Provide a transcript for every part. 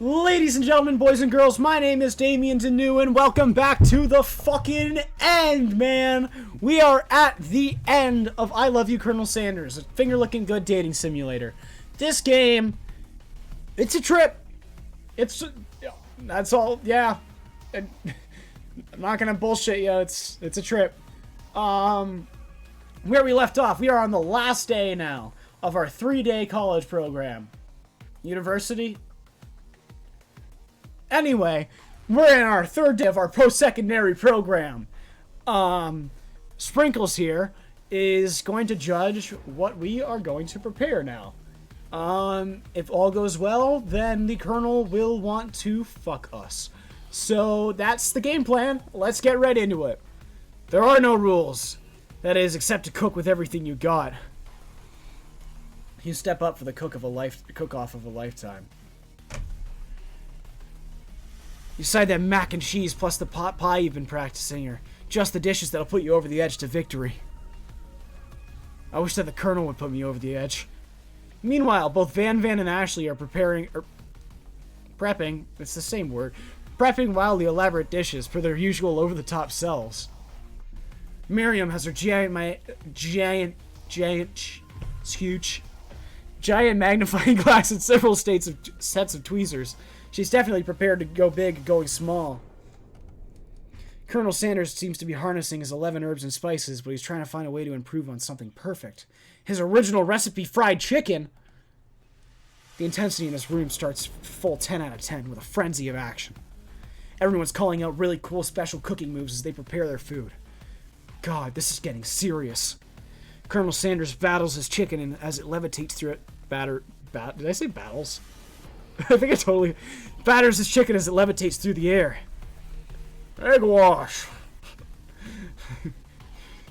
Ladies and gentlemen, boys and girls, my name is Damian Danu, and welcome back to the fucking end, man. We are at the end of I Love You, Colonel Sanders, a finger-looking good dating simulator. This game, it's a trip. That's all, yeah. I'm not gonna bullshit you, it's a trip. Where we left off, we are on the last day now of our 3-day college program. University? Anyway, we're in our 3rd day of our post-secondary program. Sprinkles here is going to judge what we are going to prepare now. If all goes well, then the Colonel will want to fuck us. So that's the game plan. Let's get right into it. There are no rules. That is, except to cook with everything you got. You step up for the cook-off of a lifetime. You decide that mac and cheese plus the pot pie you've been practicing are just the dishes that'll put you over the edge to victory. I wish that the Colonel would put me over the edge. Meanwhile, both Van and Ashley are prepping, it's the same word, prepping wildly elaborate dishes for their usual over-the-top selves. Miriam has her giant magnifying glass and several sets of tweezers. She's definitely prepared to go big, going small. Colonel Sanders seems to be harnessing his 11 herbs and spices, but he's trying to find a way to improve on something perfect. His original recipe, fried chicken. The intensity in this room starts full 10 out of 10 with a frenzy of action. Everyone's calling out really cool special cooking moves as they prepare their food. God, this is getting serious. Colonel Sanders battles his chicken and as it levitates through it, did I say battles? I think I totally batters his chicken as it levitates through the air. Egg wash.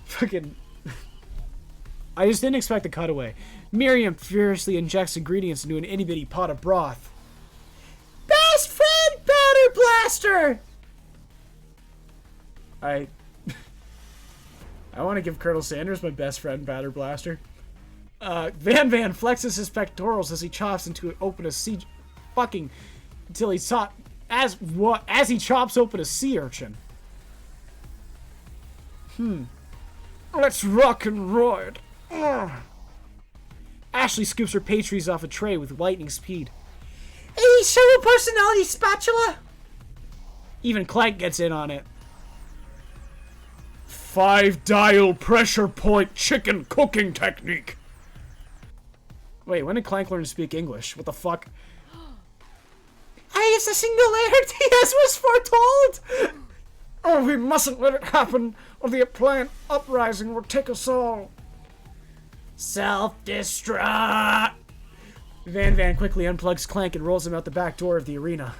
Fucking. I just didn't expect the cutaway. Miriam furiously injects ingredients into an itty-bitty pot of broth. Best friend batter blaster! I want to give Colonel Sanders my best friend batter blaster. Van flexes his pectorals as he chops into open a sea fucking until he as he chops open a sea urchin. Let's rock and ride. Ashley scoops her pastries off a tray with lightning speed. Hey, show a personality spatula. Even Clank gets in on it. 5-dial pressure point chicken cooking technique. Wait, when did Clank learn to speak English? What the fuck? It's the singularity as was foretold! Oh, we mustn't let it happen, or the appliant uprising will take us all. Self-destruct! Van quickly unplugs Clank and rolls him out the back door of the arena.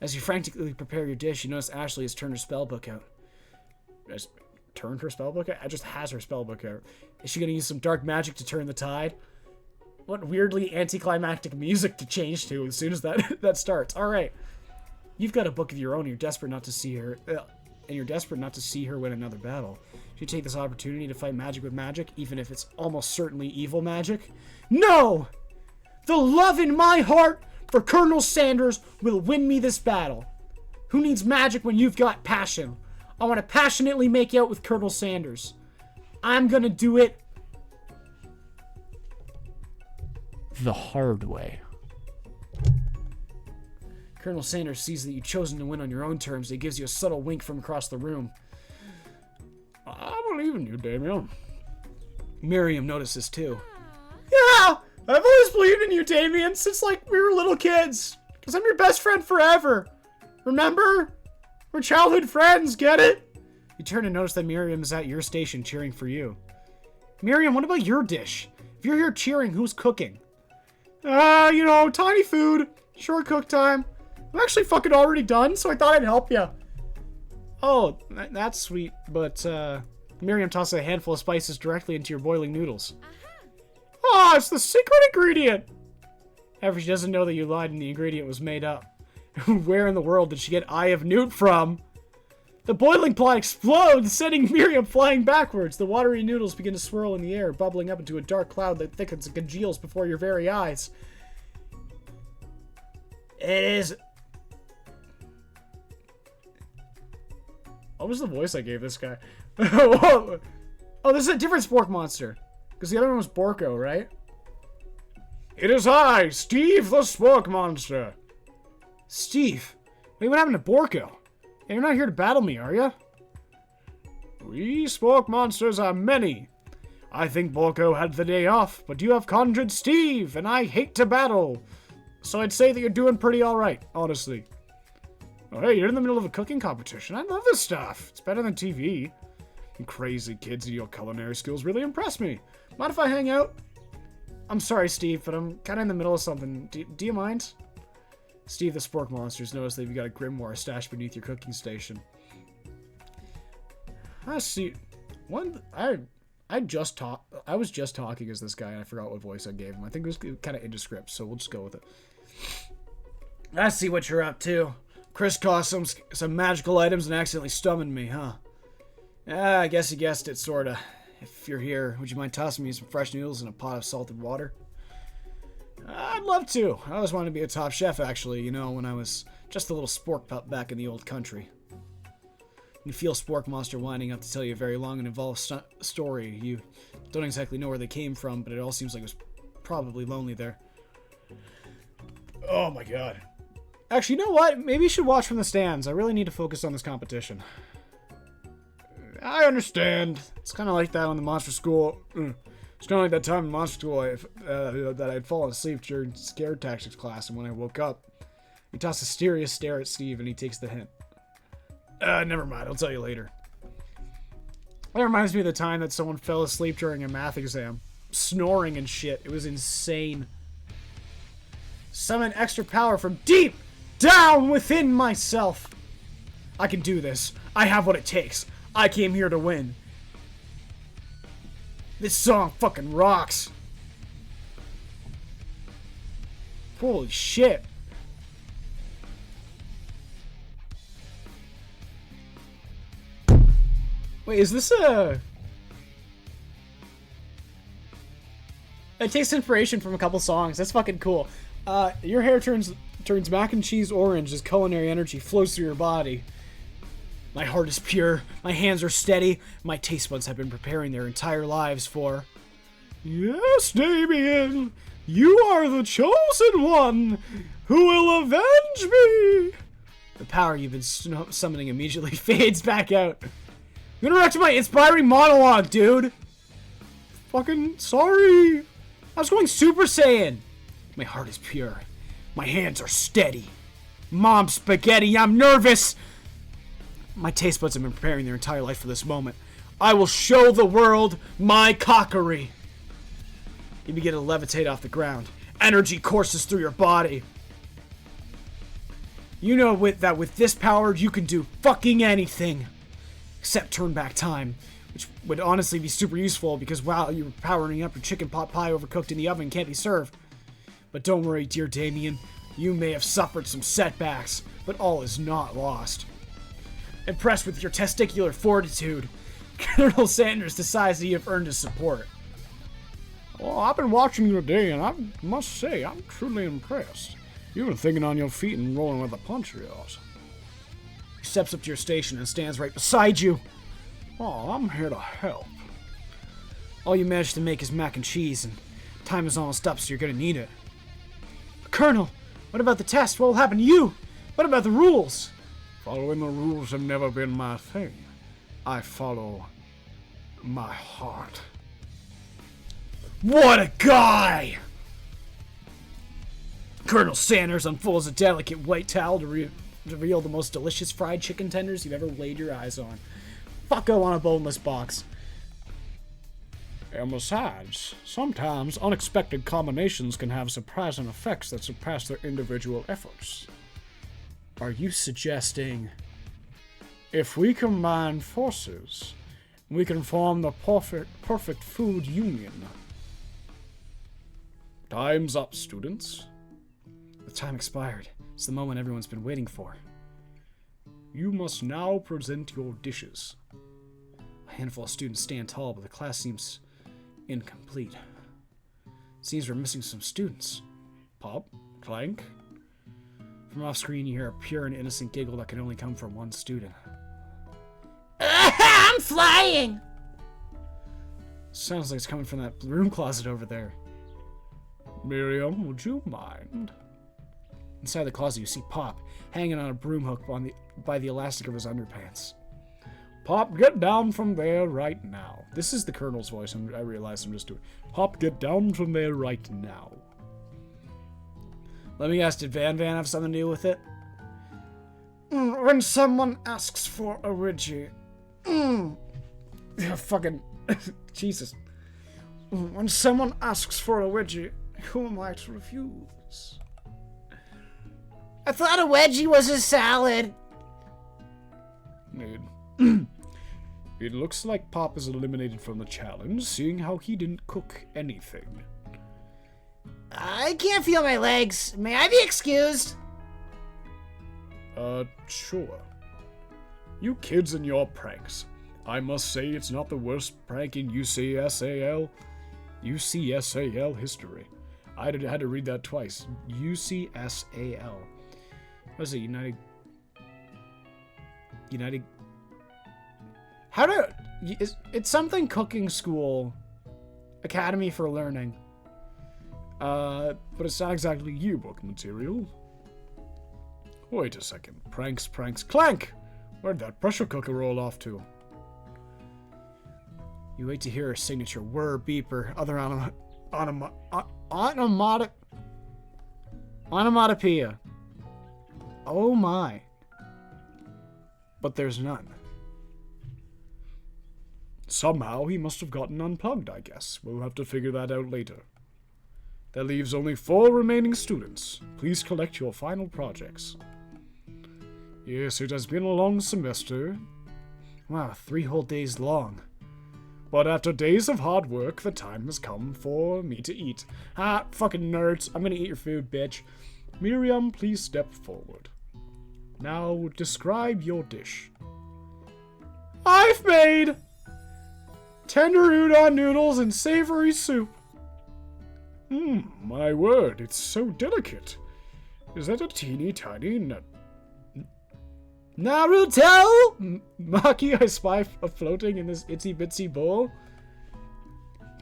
As you frantically prepare your dish, you notice Ashley has turned her spellbook out. Just turned her spellbook out? I just has her spellbook out. Is she gonna use some dark magic to turn the tide? What weirdly anticlimactic music to change to as soon as that starts. All right, you've got a book of your own. You're desperate not to see her, win another battle. Should you take this opportunity to fight magic with magic, even if it's almost certainly evil magic? No! The love in my heart for Colonel Sanders will win me this battle. Who needs magic when you've got passion? I want to passionately make out with Colonel Sanders. I'm gonna do it the hard way. Colonel Sanders sees that you've chosen to win on your own terms. He gives you a subtle wink from across the room. I believe in you, Damian. Miriam notices too. Yeah, I've always believed in you, Damian, since like we were little kids. Because I'm your best friend forever. Remember? We're childhood friends, get it? You turn and notice that Miriam is at your station cheering for you. Miriam, what about your dish? If you're here cheering, who's cooking? Tiny food. Short cook time. I'm actually fucking already done, so I thought I'd help you. Oh, that's sweet, but, Miriam tosses a handful of spices directly into your boiling noodles. Oh, it's the secret ingredient! However, she doesn't know that you lied and the ingredient was made up. Where in the world did she get Eye of Newt from? The boiling pot explodes, sending Miriam flying backwards. The watery noodles begin to swirl in the air, bubbling up into a dark cloud that thickens and congeals before your very eyes. It is... What was the voice I gave this guy? Oh, this is a different Spork monster. Because the other one was Borko, right? It is I, Steve the Spork monster. Steve? Wait, what happened to Borko? Hey, you're not here to battle me, are you? We Spork monsters are many. I think Borko had the day off, but you have conjured Steve, and I hate to battle. So I'd say that you're doing pretty alright, honestly. Oh, hey, you're in the middle of a cooking competition. I love this stuff. It's better than TV. You crazy kids in your culinary skills really impress me. Mind if I hang out? I'm sorry, Steve, but I'm kind of in the middle of something. Do you mind? Steve the Spork Monsters noticed that you've got a grimoire stashed beneath your cooking station. I see. I was just talking as this guy, and I forgot what voice I gave him. I think it was kind of indescript, so we'll just go with it. I see what you're up to. Crisscross some magical items and accidentally summoned me, huh? I guess you guessed it, sorta. If you're here, would you mind tossing me some fresh noodles in a pot of salted water? I'd love to. I always wanted to be a top chef, actually, you know, when I was just a little spork pup back in the old country. You feel Spork Monster winding up to tell you a very long and involved story. You don't exactly know where they came from, but it all seems like it was probably lonely there. Oh my god. Actually, you know what? Maybe you should watch from the stands. I really need to focus on this competition. I understand. It's kind of like that on the Monster School. It's kind of like that time in Monster School that I'd fallen asleep during scare tactics class, and when I woke up, he tossed a serious stare at Steve, and he takes the hint. Never mind. I'll tell you later. That reminds me of the time that someone fell asleep during a math exam. Snoring and shit. It was insane. Summon extra power from deep down within myself. I can do this. I have what it takes. I came here to win. This song fucking rocks. Holy shit. Wait, is this a... It takes inspiration from a couple songs. That's fucking cool. Your hair turns mac and cheese orange as culinary energy flows through your body. My heart is pure. My hands are steady. My taste buds have been preparing their entire lives for... Yes, Damian! You are the chosen one who will avenge me! The power you've been summoning immediately fades back out. You interrupted my inspiring monologue, dude! Fucking sorry. I was going Super Saiyan. My heart is pure. My hands are steady. Mom spaghetti, I'm nervous! My taste buds have been preparing their entire life for this moment. I will show the world my cockery. You begin to levitate off the ground. Energy courses through your body. You know that with this power, you can do fucking anything. Except turn back time. Which would honestly be super useful because while you're powering up your chicken pot pie overcooked in the oven can't be served. But don't worry, dear Damien. You may have suffered some setbacks, but all is not lost. Impressed with your testicular fortitude, Colonel Sanders decides that you have earned his support. Well, I've been watching you today, and I must say, I'm truly impressed. You've been thinking on your feet and rolling with the punch of yours. He steps up to your station and stands right beside you. Oh, I'm here to help. All you managed to make is mac and cheese, and time is almost up, so you're gonna need it. Colonel, what about the test? What will happen to you? What about the rules? Following the rules have never been my thing. I follow my heart. What a guy! Colonel Sanders unfolds a delicate white towel to reveal the most delicious fried chicken tenders you've ever laid your eyes on. Fucko on a boneless box. And besides, sometimes unexpected combinations can have surprising effects that surpass their individual efforts. Are you suggesting if we combine forces, we can form the perfect food union? Time's up, students. The time expired. It's the moment everyone's been waiting for. You must now present your dishes. A handful of students stand tall, but the class seems incomplete. Seems we're missing some students. Pop, clank. From off screen, you hear a pure and innocent giggle that can only come from one student. I'm flying! Sounds like it's coming from that broom closet over there. Miriam, would you mind? Inside the closet, you see Pop hanging on a broom hook by the elastic of his underpants. Pop, get down from there right now. This is the Colonel's voice. I realize I'm just doing. Pop, get down from there right now. Let me guess, did Van have something to do with it? When someone asks for a Ouija. Fucking Jesus. When someone asks for a Ouija, who am I to refuse? I thought a wedgie was a salad. It looks like Pop is eliminated from the challenge, seeing how he didn't cook anything. I can't feel my legs. May I be excused? Sure. You kids and your pranks. I must say it's not the worst prank in UCSAL history. I had to read that twice. UCSAL. What is it? United... How do... It's something cooking school. Academy for Learning. But it's not exactly yearbook material. Wait a second. Pranks. Clank! Where'd that pressure cooker roll off to? You wait to hear her signature. Whir, beeper, other onomatopoeia. Oh my. But there's none. Somehow he must have gotten unplugged, I guess. We'll have to figure that out later. That leaves only 4 remaining students. Please collect your final projects. Yes, it has been a long semester. Wow, 3 whole days long. But after days of hard work, the time has come for me to eat. Ah, fucking nerds. I'm gonna eat your food, bitch. Miriam, please step forward. Now, describe your dish. I've made tender udon noodles and savory soup. My word, it's so delicate. Is that a teeny tiny Naruto? Maki I spy floating in this itsy bitsy bowl?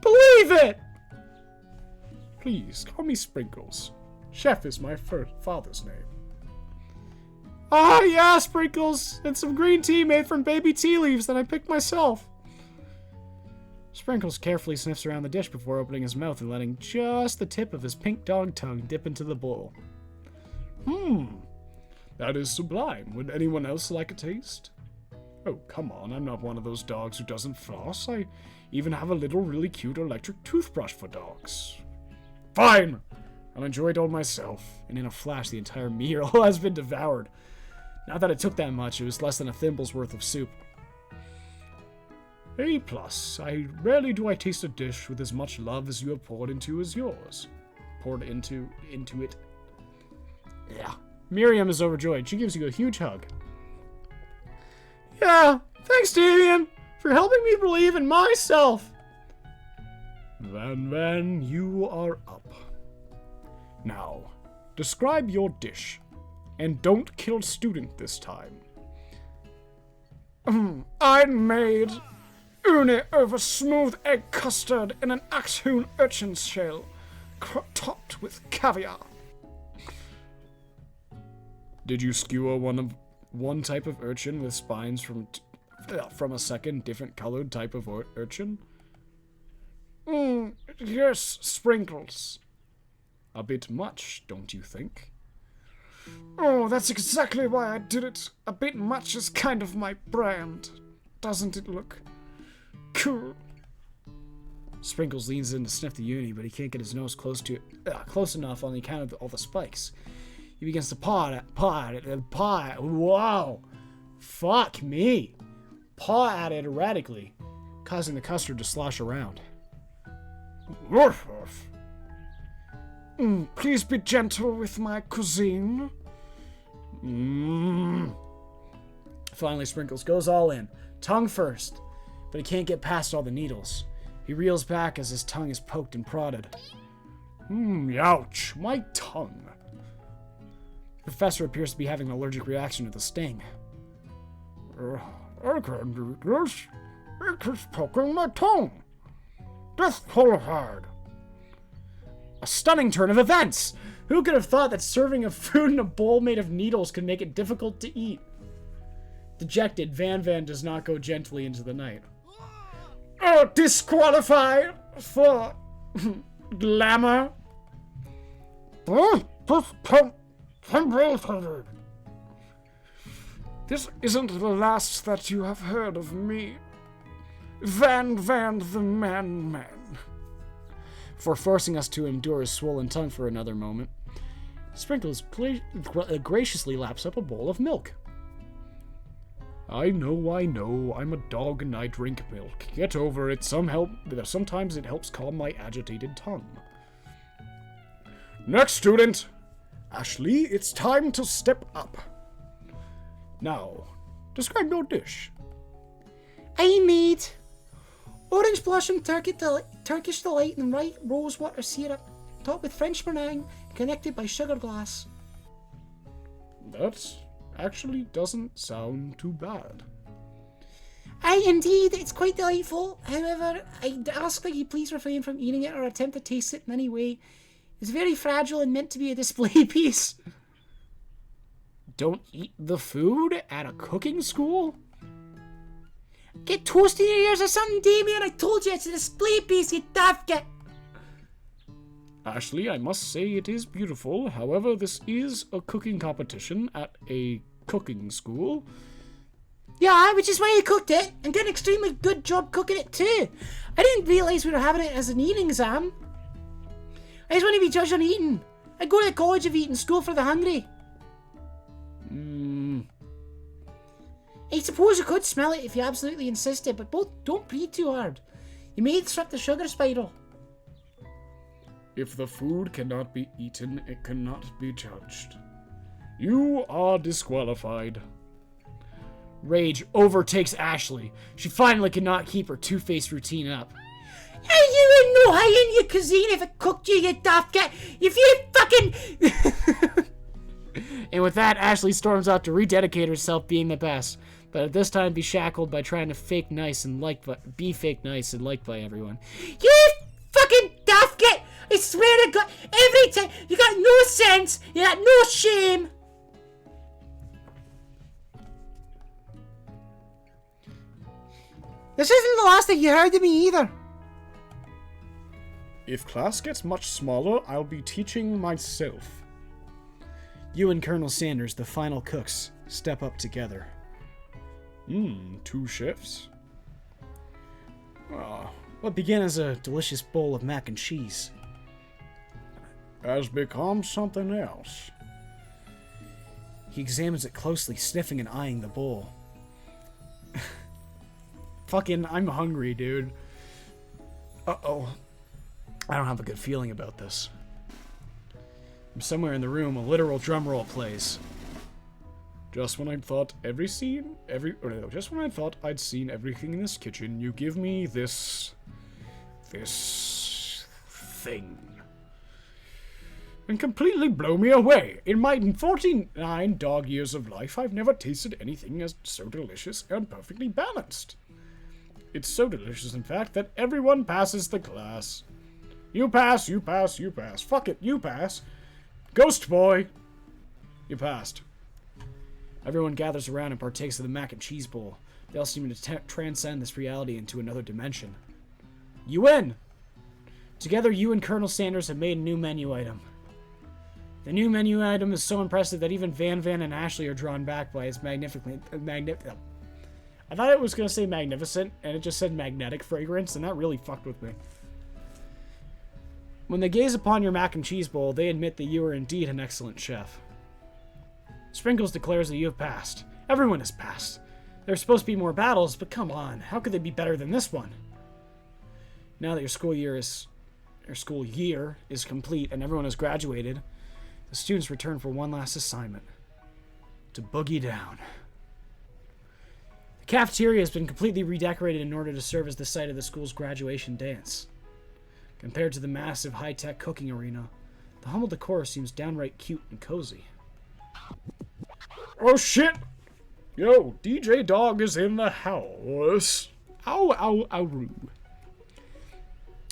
Believe it! Please, call me Sprinkles. Chef is my father's name. Ah, yeah, Sprinkles! And some green tea made from baby tea leaves that I picked myself. Sprinkles carefully sniffs around the dish before opening his mouth and letting just the tip of his pink dog tongue dip into the bowl. That is sublime. Would anyone else like a taste? Oh, come on, I'm not one of those dogs who doesn't floss. I even have a little really cute electric toothbrush for dogs. Fine! I'll enjoy it all myself. And in a flash, the entire meal has been devoured. Not that it took that much, it was less than a thimble's worth of soup. A+. Rarely do I taste a dish with as much love as you have poured into as yours. Poured into it. Yeah. Miriam is overjoyed. She gives you a huge hug. Yeah, thanks, Damian, for helping me believe in myself. Van, you are up. Now, describe your dish. And don't kill student this time. I made uni over smooth egg custard in an Axhoon urchin shell, topped with caviar. Did you skewer one type of urchin with spines from a second different colored type of urchin? Yes, Sprinkles. A bit much, don't you think? Oh, that's exactly why I did it. A bit much is kind of my brand. Doesn't it look cool? Sprinkles leans in to sniff the uni, but he can't get his nose close enough on the account of all the spikes. He begins to paw at it. Wow. Fuck me. Paw at it erratically, causing the custard to slosh around. Woof woof. Please be gentle with my cuisine. Finally, Sprinkles goes all in, tongue first, but he can't get past all the needles. He reels back as his tongue is poked and prodded. Ouch, my tongue. The professor appears to be having an allergic reaction to the sting. I can't do this. It is poking my tongue. Disqualified. A stunning turn of events! Who could have thought that serving of food in a bowl made of needles could make it difficult to eat? Dejected, Van does not go gently into the night. Disqualified for glamour. This isn't the last that you have heard of me. Van the man. For forcing us to endure his swollen tongue for another moment, Sprinkles graciously laps up a bowl of milk. I know, I'm a dog and I drink milk. Get over it, sometimes it helps calm my agitated tongue. Next student! Ashley, it's time to step up. Now, describe your dish. I made orange blossom Turkish delight and white rosewater syrup, topped with French meringue, connected by sugar glass. That actually doesn't sound too bad. Aye, indeed, it's quite delightful. However, I'd ask that you please refrain from eating it or attempt to taste it in any way. It's very fragile and meant to be a display piece. Don't eat the food at a cooking school? Get toast in your ears or something, Damian. I told you it's a display piece, you daft git. Ashley, I must say it is beautiful. However, this is a cooking competition at a cooking school. Yeah, which is why I cooked it, and did an extremely good job cooking it too. I didn't realise we were having it as an eating exam. I just want to be judged on eating. I go to the College of Eating, School for the Hungry. I suppose you could smell it if you absolutely insisted, but don't breathe too hard. You may disrupt the sugar spiral. If the food cannot be eaten, it cannot be judged. You are disqualified. Rage overtakes Ashley. She finally cannot keep her two-faced routine up. Hey, you ain't no high in your cuisine if it cooked you, you daft cat. If you fucking... And with that, Ashley storms out to rededicate herself being the best, but at this time be shackled by trying to be fake nice and liked by everyone. You fucking daft cat! I swear to God, every time you got no sense, you got no shame. This isn't the last that you heard of me either. If class gets much smaller, I'll be teaching myself. You and Colonel Sanders, the final cooks, step up together. 2 chefs? What began as a delicious bowl of mac and cheese has become something else. He examines it closely, sniffing and eyeing the bowl. I'm hungry, dude. Uh-oh. I don't have a good feeling about this. From somewhere in the room, a literal drum roll plays. Just when I thought just when I thought I'd seen everything in this kitchen, you give me this thing. And completely blow me away. In my 49 dog years of life, I've never tasted anything as so delicious and perfectly balanced. It's so delicious, in fact, that everyone passes the class. You pass, you pass, you pass. Fuck it, you pass. Ghost boy! You passed. Everyone gathers around and partakes of the mac and cheese bowl. They all seem to transcend this reality into another dimension. You win! Together, you and Colonel Sanders have made a new menu item. The new menu item is so impressive that even Van and Ashley are drawn back by its magnificent... I thought it was going to say magnificent, and it just said magnetic fragrance, and that really fucked with me. When they gaze upon your mac and cheese bowl, they admit that you are indeed an excellent chef. Sprinkles declares that you have passed. Everyone has passed. There's supposed to be more battles, but come on, how could they be better than this one? Now that your school year is complete and everyone has graduated, the students return for one last assignment. To boogie down. The cafeteria has been completely redecorated in order to serve as the site of the school's graduation dance. Compared to the massive high-tech cooking arena, the humble decor seems downright cute and cozy. Oh shit! Yo, DJ Dog is in the house. Ow, ow, ow, roo.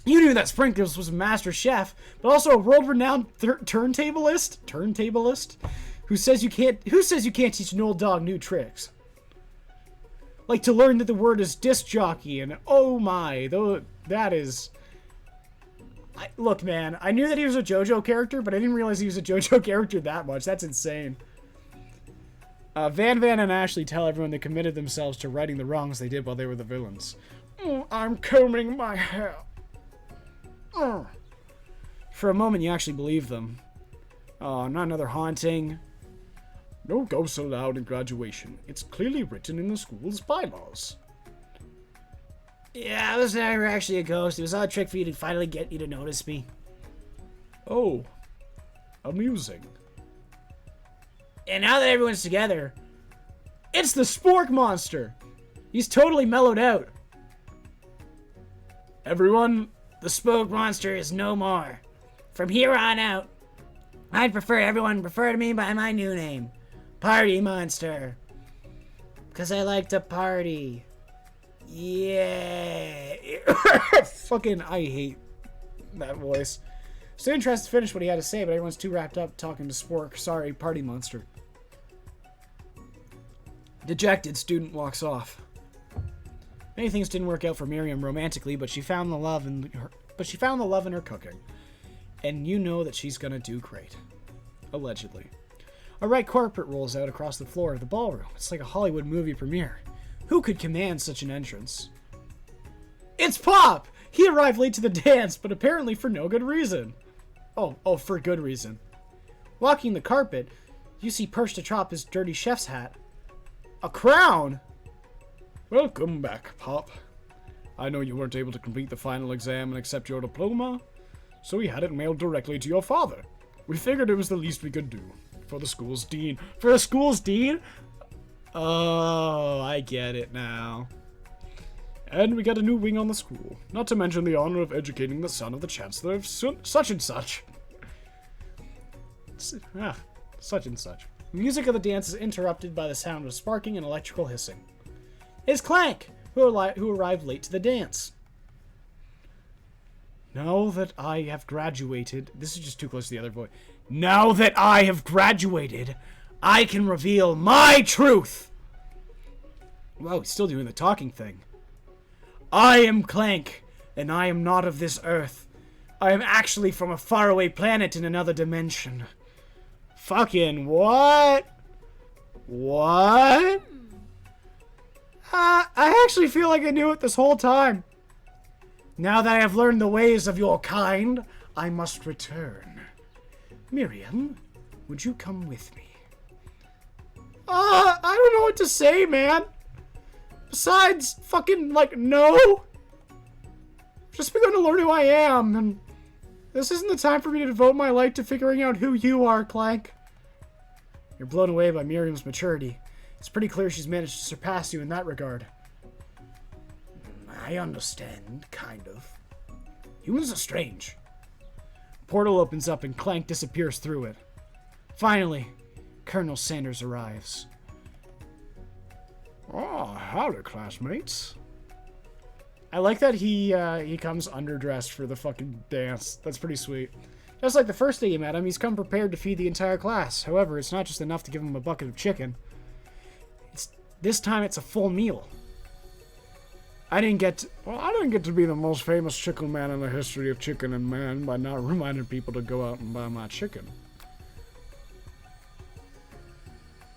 You knew that Sprinkles was a master chef, but also a world-renowned turntablist, who says you can't teach an old dog new tricks. Like to learn that the word is disc jockey, and oh my, though that is. Look, man, I knew that he was a JoJo character, but I didn't realize he was a JoJo character that much. That's insane. Van and Ashley tell everyone they committed themselves to righting the wrongs they did while they were the villains. I'm combing my hair. For a moment, you actually believe them. Oh, not another haunting. No ghosts allowed in graduation. It's clearly written in the school's bylaws. Yeah, I was never actually a ghost. It was all a trick for you to finally get you to notice me. Oh, amusing. And now that everyone's together, it's the Spork Monster. He's totally mellowed out. Everyone, the Spork Monster is no more. From here on out, I'd prefer everyone refer to me by my new name, Party Monster. Because I like to party. Yeah. Fucking, I hate that voice. Still interested to finish what he had to say, but everyone's too wrapped up talking to Spork. Sorry, Party Monster. Dejected, student walks off. Many things didn't work out for Miriam romantically, but she found the love in her cooking. And you know that she's gonna do great. Allegedly. A red carpet rolls out across the floor of the ballroom. It's like a Hollywood movie premiere. Who could command such an entrance? It's Pop! He arrived late to the dance, but apparently for no good reason. Oh, for good reason. Walking the carpet, you see perched atop his dirty chef's hat. A crown! Welcome back, Pop. I know you weren't able to complete the final exam and accept your diploma, so we had it mailed directly to your father. We figured it was the least we could do. For the school's dean. For the school's dean? Oh, I get it now. And we got a new wing on the school. Not to mention the honor of educating the son of the chancellor of such and such. Such and such. The music of the dance is interrupted by the sound of sparking and electrical hissing. It's Clank, who arrived late to the dance. Now that I have graduated... This is just too close to the other voice. Now that I have graduated, I can reveal my truth! Whoa, he's still doing the talking thing. I am Clank, and I am not of this earth. I am actually from a faraway planet in another dimension. Fucking what? What? I actually feel like I knew it this whole time. Now that I have learned the ways of your kind, I must return. Miriam, would you come with me? I don't know what to say, man. Besides, fucking, no. Just begun to learn who I am, and this isn't the time for me to devote my life to figuring out who you are, Clank. You're blown away by Miriam's maturity. It's pretty clear she's managed to surpass you in that regard. I understand, kind of. Humans are strange. Portal opens up and Clank disappears through it. Finally, Colonel Sanders arrives. Oh, howdy, classmates. I like that he comes underdressed for the fucking dance. That's pretty sweet. Just like the first day you met him, he's come prepared to feed the entire class. However, it's not just enough to give him a bucket of chicken. This time it's a full meal. I didn't get to be the most famous chicken man in the history of chicken and man by not reminding people to go out and buy my chicken.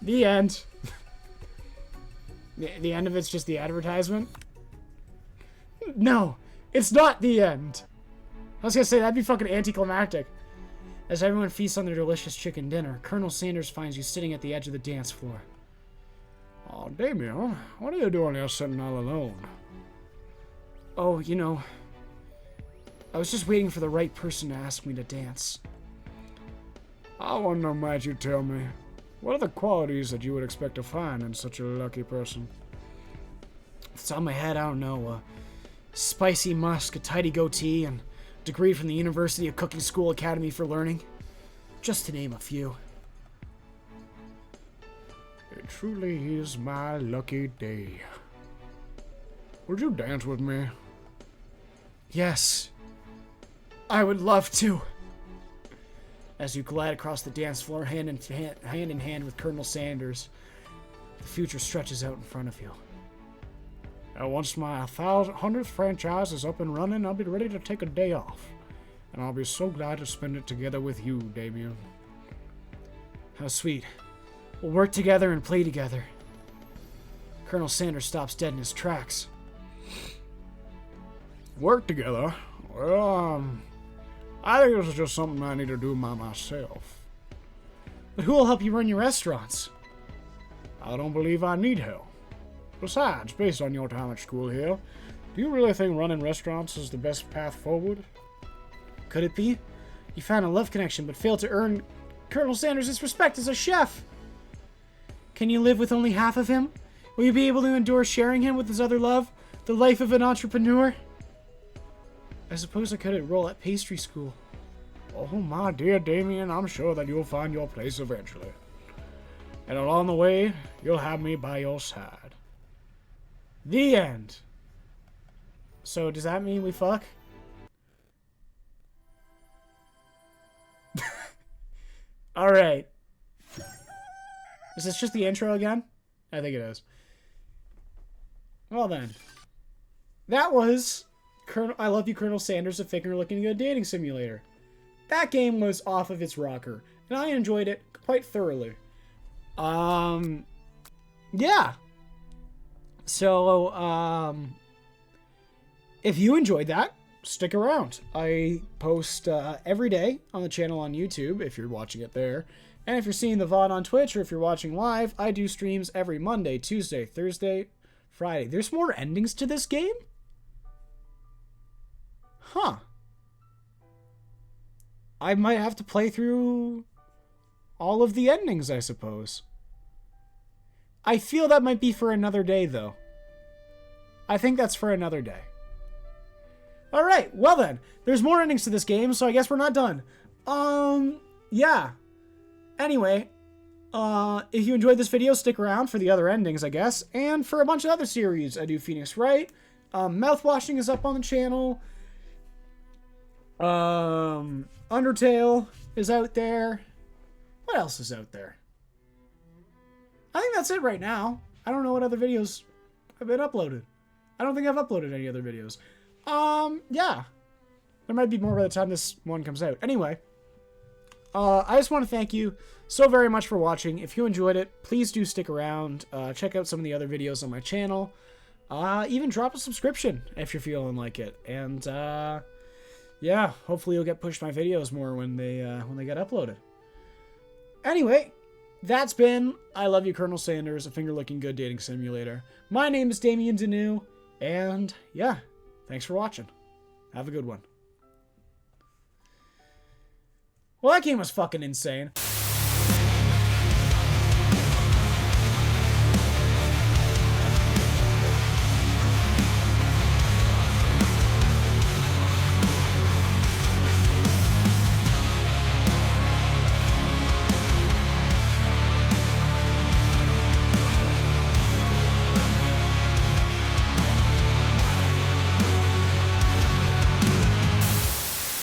The end. The end of it's just the advertisement? No, it's not the end. I was gonna say, that'd be fucking anticlimactic. As everyone feasts on their delicious chicken dinner, Colonel Sanders finds you sitting at the edge of the dance floor. Oh, Damian, what are you doing here sitting all alone? Oh, I was just waiting for the right person to ask me to dance. I wonder, might you tell me, what are the qualities that you would expect to find in such a lucky person? Off the top of my head, I don't know. Spicy musk, a tidy goatee, and a degree from the University of Cooking School Academy for Learning. Just to name a few. truly is my lucky day. Would you dance with me? Yes. I would love to. As you glide across the dance floor, hand in hand with Colonel Sanders, the future stretches out in front of you. Once my 100th franchise is up and running, I'll be ready to take a day off. And I'll be so glad to spend it together with you, Damian. How sweet. We'll work together and play together. Colonel Sanders stops dead in his tracks. Work together? Well, I think this is just something I need to do by myself. But who will help you run your restaurants? I don't believe I need help. Besides, based on your time at school here, do you really think running restaurants is the best path forward? Could it be? You found a love connection but failed to earn Colonel Sanders' respect as a chef. Can you live with only half of him? Will you be able to endure sharing him with his other love? The life of an entrepreneur? I suppose I could enroll at pastry school. Oh, my dear Damian, I'm sure that you'll find your place eventually. And along the way, you'll have me by your side. The end. So, does that mean we fuck? Alright. Is this just the intro again? I think it is. Well then. That was I Love You, Colonel Sanders, a finger-looking good dating simulator. That game was off of its rocker, and I enjoyed it quite thoroughly. Yeah. So, if you enjoyed that, stick around. I post every day on the channel on YouTube, if you're watching it there. And if you're seeing the VOD on Twitch, or if you're watching live, I do streams every Monday, Tuesday, Thursday, Friday. There's more endings to this game? Huh. I might have to play through all of the endings, I suppose. I feel that might be for another day, though. I think that's for another day. Alright, well then. There's more endings to this game, so I guess we're not done. Yeah. Anyway, if you enjoyed this video, stick around for the other endings, I guess. And for a bunch of other series, I do Phoenix Wright. Mouthwashing is up on the channel. Undertale is out there. What else is out there? I think that's it right now. I don't know what other videos have been uploaded. I don't think I've uploaded any other videos. Yeah. There might be more by the time this one comes out. Anyway, I just want to thank you so very much for watching. If you enjoyed it, please do stick around. Check out some of the other videos on my channel. Even drop a subscription if you're feeling like it. And, yeah, hopefully you'll get pushed my videos more when they get uploaded. Anyway, that's been I Love You, Colonel Sanders, a finger-looking good dating simulator. My name is Damian Danu, and yeah, thanks for watching. Have a good one. Well, that game was fucking insane.